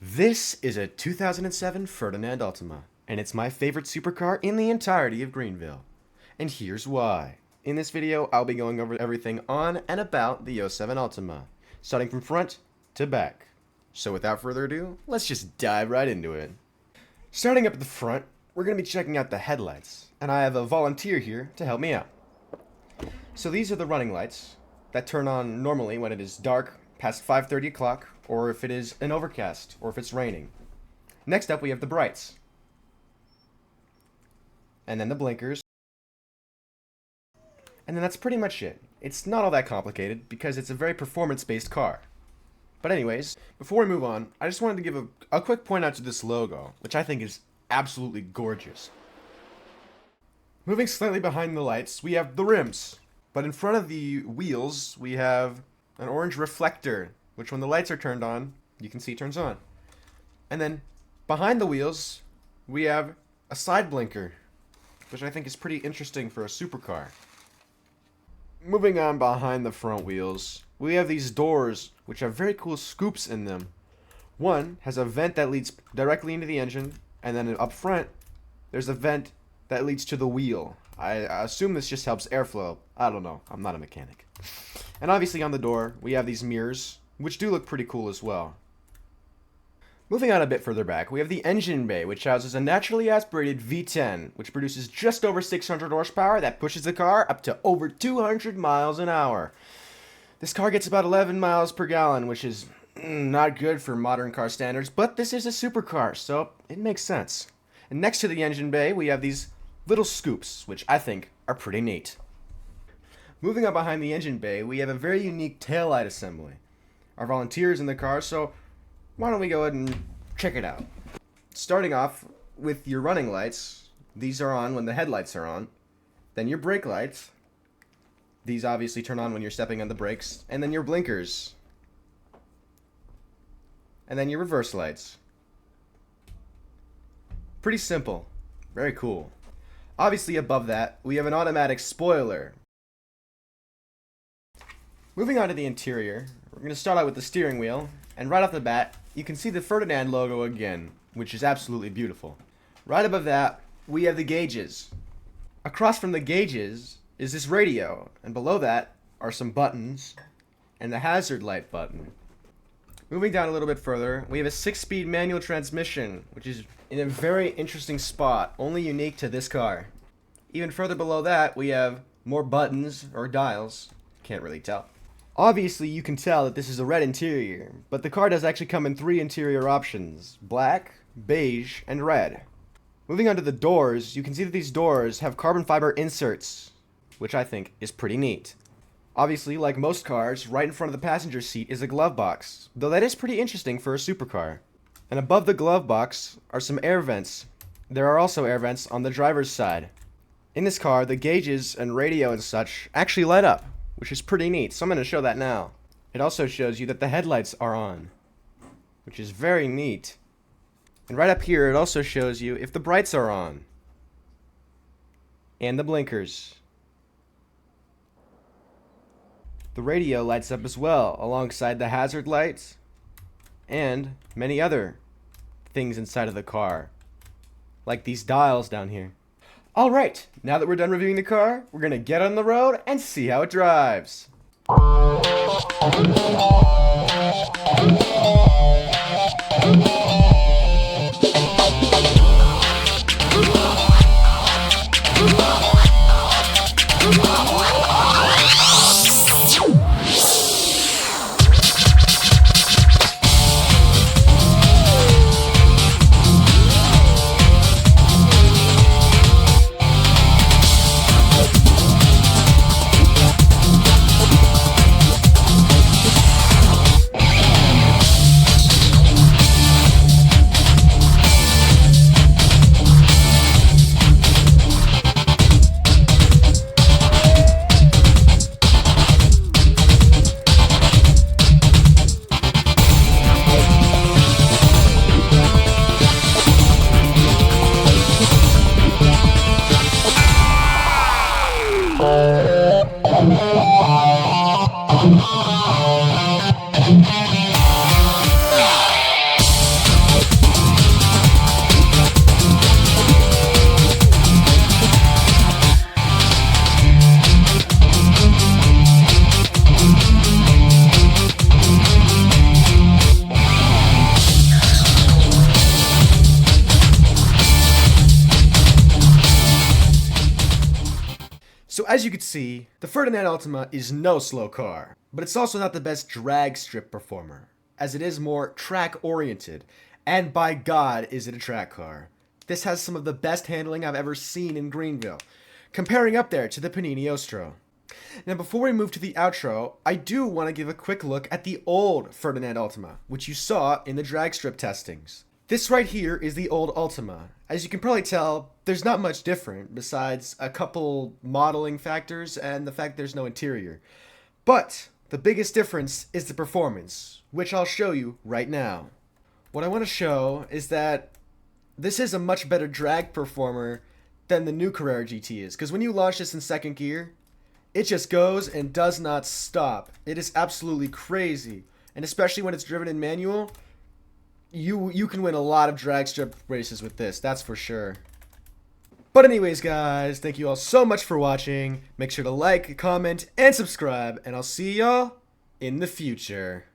This is a 2007 Ferdinand Ultima, and it's my favorite supercar in the entirety of Greenville. And here's why. In this video, I'll be going over everything on and about the 07 Ultima, starting from front to back. So without further ado, let's just dive right into it. Starting up at the front, we're going to be checking out the headlights, and I have a volunteer here to help me out. So these are the running lights that turn on normally when it is dark, past 5:30 o'clock, or if it is an overcast, or if it's raining. Next up, we have the brights. And then the blinkers. And then that's pretty much it. It's not all that complicated, because it's a very performance-based car. But anyways, before we move on, I just wanted to give a quick point out to this logo, which I think is absolutely gorgeous. Moving slightly behind the lights, we have the rims. But in front of the wheels, we have an orange reflector, which when the lights are turned on, you can see turns on. And then behind the wheels, we have a side blinker, which I think is pretty interesting for a supercar. Moving on behind the front wheels, we have these doors, which have very cool scoops in them. One has a vent that leads directly into the engine, and then up front, there's a vent that leads to the wheel. I assume this just helps airflow. I don't know. I'm not a mechanic. And obviously on the door, we have these mirrors, which do look pretty cool as well. Moving on a bit further back, we have the engine bay, which houses a naturally aspirated V10, which produces just over 600 horsepower that pushes the car up to over 200 miles an hour. This car gets about 11 miles per gallon, which is not good for modern car standards, but this is a supercar, so it makes sense. And next to the engine bay, we have these little scoops, which I think are pretty neat. Moving up behind the engine bay, we have a very unique taillight assembly. Our volunteer is in the car, so why don't we go ahead and check it out. Starting off with your running lights, these are on when the headlights are on. Then your brake lights, these obviously turn on when you're stepping on the brakes. And then your blinkers. And then your reverse lights. Pretty simple. Very cool. Obviously above that, we have an automatic spoiler. Moving on to the interior, we're going to start out with the steering wheel, and right off the bat, you can see the Ferdinand logo again, which is absolutely beautiful. Right above that, we have the gauges. Across from the gauges is this radio, and below that are some buttons, and the hazard light button. Moving down a little bit further, we have a 6-speed manual transmission, which is in a very interesting spot, only unique to this car. Even further below that, we have more buttons, or dials, can't really tell. Obviously, you can tell that this is a red interior, but the car does actually come in 3 interior options: black, beige, and red. Moving on to the doors, you can see that these doors have carbon fiber inserts, which I think is pretty neat. Obviously, like most cars, right in front of the passenger seat is a glove box, though that is pretty interesting for a supercar. And above the glove box are some air vents. There are also air vents on the driver's side. In this car, the gauges and radio and such actually light up, which is pretty neat, so I'm going to show that now. It also shows you that the headlights are on, which is very neat. And right up here, it also shows you if the brights are on. And the blinkers. The radio lights up as well, alongside the hazard lights, and many other things inside of the car, like these dials down here. Alright, now that we're done reviewing the car, we're gonna get on the road and see how it drives. as you can see, the Ferdinand Ultima is no slow car, but it's also not the best drag strip performer, as it is more track-oriented, and by God is it a track car. This has some of the best handling I've ever seen in Greenville, comparing up there to the Panini Ostro. Now before we move to the outro, I do want to give a quick look at the old Ferdinand Ultima, which you saw in the drag strip testings. This right here is the old Ultima. As you can probably tell, there's not much different besides a couple modeling factors and the fact there's no interior. But the biggest difference is the performance, which I'll show you right now. What I want to show is that this is a much better drag performer than the new Carrera GT is, because when you launch this in second gear, it just goes and does not stop. It is absolutely crazy, and especially when it's driven in manual, you can win a lot of drag strip races with this, that's for sure. But anyways, guys, thank you all so much for watching. Make sure to like, comment, and subscribe, and I'll see y'all in the future.